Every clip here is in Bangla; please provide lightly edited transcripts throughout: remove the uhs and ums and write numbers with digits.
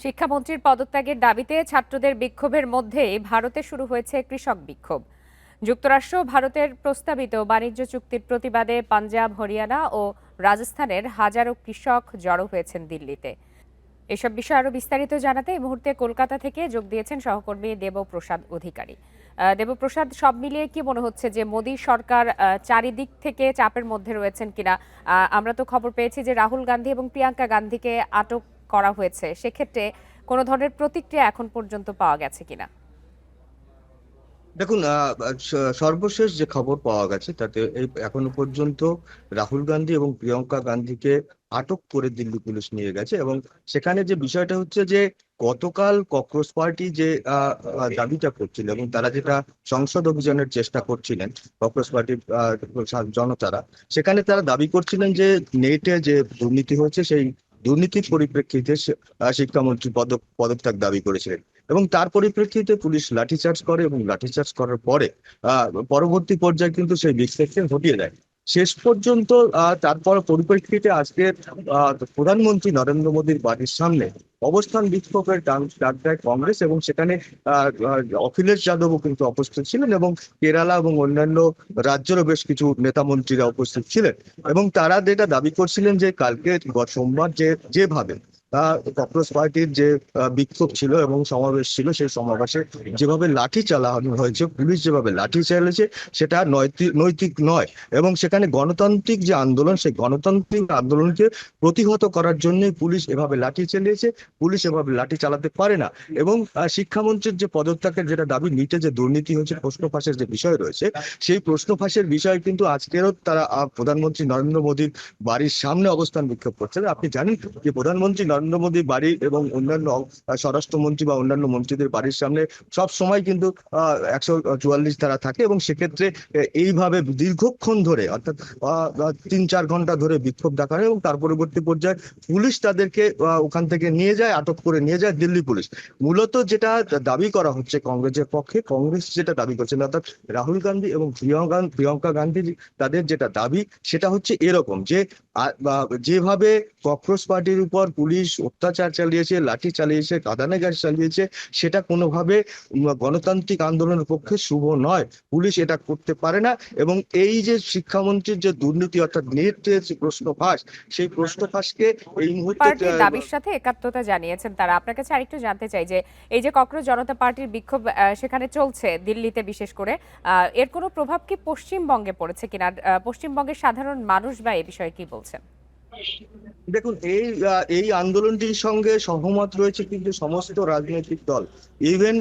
শিক্ষামন্ত্রীর পদত্যাগের দাবিতে ছাত্রদের বিক্ষোভের মধ্যেই ভারতে শুরু হয়েছে কৃষক বিক্ষোভ। যুক্তরাষ্ট্র ভারতের প্রস্তাবিত বাণিজ্য চুক্তির প্রতিবাদে পাঞ্জাব, হরিয়ানা ও রাজস্থানের হাজারো কৃষক জড়ো হয়েছেন দিল্লিতে। এসব বিষয়ে আরো বিস্তারিত জানাতে এই মুহূর্তে কলকাতা থেকে যোগ দিয়েছেন সহকর্মী দেবপ্রসাদ অধিকারী। দেবপ্রসাদ, সব মিলিয়ে কি মনে হচ্ছে যে মোদী সরকার চারিদিক থেকে চাপের মধ্যে রয়েছেন কিনা? আমরা তো খবর পেয়েছি যে রাহুল গান্ধী এবং প্রিয়াঙ্কা গান্ধীকে আটক করা হয়েছে, সেক্ষেত্রে কোনো ধরনের প্রতিক্রিয়া এখন পর্যন্ত পাওয়া গেছে কিনা? দেখুন, সর্বশেষ যে খবর পাওয়া গেছে তাতে এই এখনো পর্যন্ত রাহুল গান্ধী এবং প্রিয়াঙ্কা গান্ধীকে আটক করে দিল্লি পুলিশ নিয়ে গেছে। এবং সেখানে যে বিষয়টা হচ্ছে যে গতকাল ককরোচ পার্টি যে দাবিটা করছিল এবং তারা যেটা সংসদ অভিযানের চেষ্টা করছিলেন, ককরোচ পার্টির জনতারা সেখানে তারা দাবি করছিলেন যে নেটে যে দুর্নীতি হয়েছে সেই দুর্নীতির পরিপ্রেক্ষিতে শিক্ষামন্ত্রী পদত্যাগ দাবি করেছিলেন। এবং তার পরিপ্রেক্ষিতে পুলিশ লাঠিচার্জ করে এবং লাঠিচার্জ করার পরে পরবর্তী পর্যায়ে কিন্তু সেই বিক্ষোভকে ঘটিয়ে দেয়। শেষ পর্যন্ত তারপর পরিপ্রেক্ষিতে আজকে প্রধানমন্ত্রী নরেন্দ্র মোদীর বাড়ির সামনে অবস্থান বিক্ষোভের ডাক দেয় কংগ্রেস। এবং সেখানে অখিলেশ যাদবও কিন্তু উপস্থিত ছিলেন এবং কেরালা এবং অন্যান্য রাজ্যেরও বেশ কিছু নেতা মন্ত্রীরা উপস্থিত ছিলেন। এবং তারা যেটা দাবি করছিলেন যে কালকে সোমবার যেভাবে কংগ্রেস পার্টির যে বিক্ষোভ ছিল এবং সমাবেশ ছিল, সেই সমাবেশে যেভাবে লাঠি চালানো হয়েছে, পুলিশ যেভাবে লাঠি চালিয়েছে, সেটা নৈতিক নয়। এবং সেখানে গণতান্ত্রিক যে আন্দোলন, সেই গণতান্ত্রিক আন্দোলনকে প্রতিহত করার জন্য পুলিশ এভাবে লাঠি চালিয়েছে। পুলিশ এভাবে লাঠি চালাতে পারে না। এবং শিক্ষামন্ত্রীর যে পদত্যাগের যেটা দাবি, নিটে যে দুর্নীতি হয়েছে, প্রশ্ন ফাঁসের যে বিষয় রয়েছে, সেই প্রশ্ন ফাঁসের বিষয় কিন্তু আজকেরও তারা প্রধানমন্ত্রী নরেন্দ্র মোদীর বাড়ির সামনে অবস্থান বিক্ষোভ করছে। আপনি জানেন যে প্রধানমন্ত্রী নরেন্দ্র মোদী বাড়ি এবং অন্যান্য স্বরাষ্ট্রমন্ত্রী বা অন্যান্য মন্ত্রীদের বাড়ির সামনে সব সময় কিন্তু 144 ধারা থাকে। এবং সেক্ষেত্রে এইভাবে দীর্ঘক্ষণ ধরে, অর্থাৎ 3-4 ঘন্টা ধরে বিক্ষোভ দেখানো, এবং তার পরবর্তী পর্যায়ে পুলিশ তাদেরকে ওখান থেকে নিয়ে যায়, আটক করে নিয়ে যায় দিল্লি পুলিশ। মূলত যেটা দাবি করা হচ্ছে কংগ্রেসের পক্ষে, কংগ্রেস যেটা দাবি করছে, অর্থাৎ রাহুল গান্ধী এবং প্রিয়াঙ্কা গান্ধী, তাদের যেটা দাবি সেটা হচ্ছে এরকম যে যেভাবে ককরোচ পার্টির উপর পুলিশ অত্যাচার চালিয়েছে, লাঠি চালিয়েছে, কাঁদানে গ্যাস চালিয়েছে, সেটা কোনোভাবে গণতান্ত্রিক আন্দোলনের পক্ষে শুভ নয়। পুলিশ এটা করতে পারে না। এবং এই যে শিক্ষামন্ত্রীর যে দুর্নীতি, অর্থাৎ নেটের যে প্রশ্ন ফাঁস, সেই প্রশ্ন ফাঁসকে এই মুহূর্তে পার্টির দাবির সাথে একাত্মতা জানিয়েছেন তারা। আপনার কাছে আরেকটু জানতে চাই যে এই যে ককরোচ জনতা পার্টির বিক্ষোভ সেখানে চলছে দিল্লিতে, বিশেষ করে এর কোনো প্রভাব কি পশ্চিমবঙ্গে পড়েছে কিনা? পশ্চিমবঙ্গের সাধারণ মানুষ বা এই বিষয়ে কি বলছেন? দেখুন, এই আন্দোলনটির সঙ্গে সহমত রয়েছে কিন্তু সমস্ত রাজনৈতিক দল। ইভেন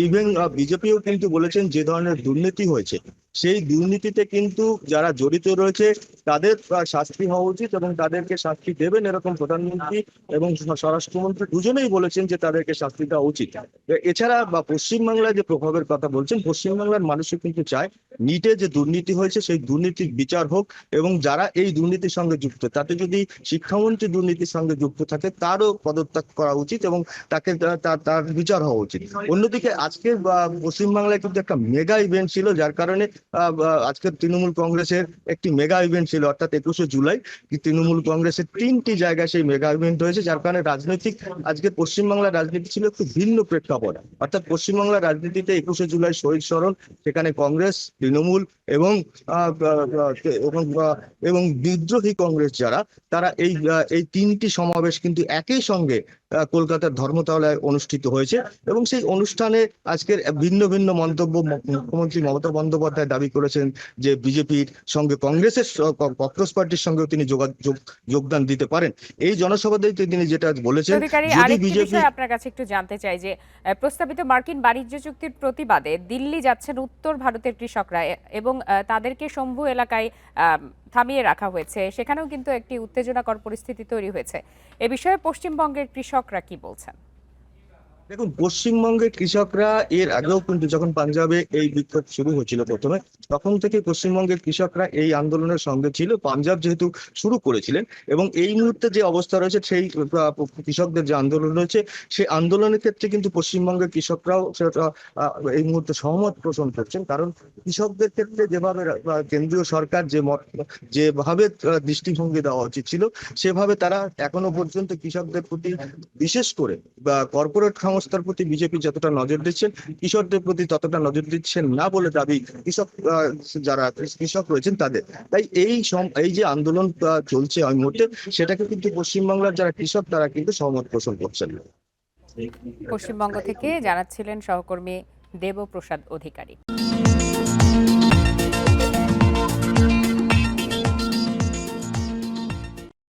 ইভেন বিজেপিও কিন্তু বলেছেন যে ধরনের দুর্নীতি হয়েছে, সেই দুর্নীতিতে কিন্তু যারা জড়িত রয়েছে তাদের শাস্তি হওয়া উচিত এবং তাদেরকে শাস্তি দেবেন, এরকম প্রধানমন্ত্রী এবং স্বরাষ্ট্রমন্ত্রী দুজনেই বলেছেন যে তাদেরকে শাস্তি দেওয়া উচিত। এছাড়া পশ্চিমবাংলায় যে প্রভাবের কথা বলছেন, পশ্চিমবাংলার মানুষও কিন্তু চায় নিটে যে দুর্নীতি হয়েছে সেই দুর্নীতির বিচার হোক। এবং যারা এই দুর্নীতির সঙ্গে যুক্ত, তাতে যদি শিক্ষামন্ত্রী দুর্নীতির সঙ্গে যুক্ত থাকে, তারও পদত্যাগ করা উচিত এবং তাকে তার বিচার হওয়া উচিত। অন্যদিকে আজকে পশ্চিমবাংলায় কিন্তু একটা মেগা ইভেন্ট ছিল, যার কারণে আজকে তৃণমূল কংগ্রেসের একটি মেগা ইভেন্ট ছিল, অর্থাৎ 21শে জুলাই তৃণমূল কংগ্রেসের 3টি জায়গায় সেই মেগা ইভেন্ট হয়েছে, যার কারণে রাজনৈতিক আজকে পশ্চিমবাংলার রাজনীতি ছিল একটু ভিন্ন প্রেক্ষাপট। অর্থাৎ পশ্চিমবাংলার রাজনীতিতে 21শে জুলাই শহীদ স্মরণ, সেখানে কংগ্রেস, তৃণমূল এবং এবং বিদ্রোহী কংগ্রেস যারা, তারা এই 3টি সমাবেশ কিন্তু একই সঙ্গে কলকাতার ধর্মতলায় অনুষ্ঠিত হয়েছে। এবং সেই অনুষ্ঠানে আজকের ভিন্ন ভিন্ন মন্তব্য মুখ্যমন্ত্রী মমতা বন্দ্যোপাধ্যায় দাবি করেছেন যে বিজেপির সঙ্গে কংগ্রেসের ককরোচ পার্টির সঙ্গেও তিনি যোগদান দিতে পারেন। এই জনসভাতে তিনি যেটা বলেছেন, অধিকারী, যদি আরেকটি বিজেপি বিষয় আপনার কাছে একটু জানতে চাই যে প্রস্তাবিত মার্কিন বাণিজ্য চুক্তির প্রতিবাদে দিল্লি যাচ্ছেন উত্তর ভারতের কৃষকরা এবং তাদেরকে শম্ভু এলাকায় থামিয়ে রাখা হয়েছে। সেখানেও কিন্তু একটি উত্তেজনাকর পরিস্থিতি তৈরি হয়েছে। এ বিষয়ে পশ্চিমবঙ্গের কৃষকরা কি বলছেন? দেখুন, পশ্চিমবঙ্গের কৃষকরা এর আগেও কিন্তু যখন পাঞ্জাবে এই বিক্ষোভ শুরু হয়েছিল প্রথমে, তখন থেকে পশ্চিমবঙ্গের কৃষকরা এই আন্দোলনের সঙ্গে ছিল। পাঞ্জাব যেহেতু শুরু করেছিলেন, এবং এই মুহূর্তে যে অবস্থা রয়েছে সেই কৃষকদের যে আন্দোলন রয়েছে, সেই আন্দোলনের ক্ষেত্রে কিন্তু পশ্চিমবঙ্গের কৃষকরাও সেটা এই মুহূর্তে সহমত পোষণ করছেন। কারণ কৃষকদের ক্ষেত্রে যেভাবে কেন্দ্রীয় সরকার যেভাবে দৃষ্টিভঙ্গি দেওয়া উচিত ছিল, সেভাবে তারা এখনো পর্যন্ত কৃষকদের প্রতি, বিশেষ করে বা কর্পোরেট সংস্থার প্রতি বিজেপি যতটা নজর দিচ্ছেন, কৃষকদের প্রতি ততটা নজর দিচ্ছেন না বলে দাবি যারা কৃষক রয়েছেন তাদের। তাই এই যে আন্দোলন চলছে ওই মুহূর্তে, সেটাকে কিন্তু পশ্চিমবাংলার যারা কৃষক তারা কিন্তু সহমত পোষণ করছেন। পশ্চিমবঙ্গ থেকে জানাচ্ছিলেন সহকর্মী দেবপ্রসাদ অধিকারী।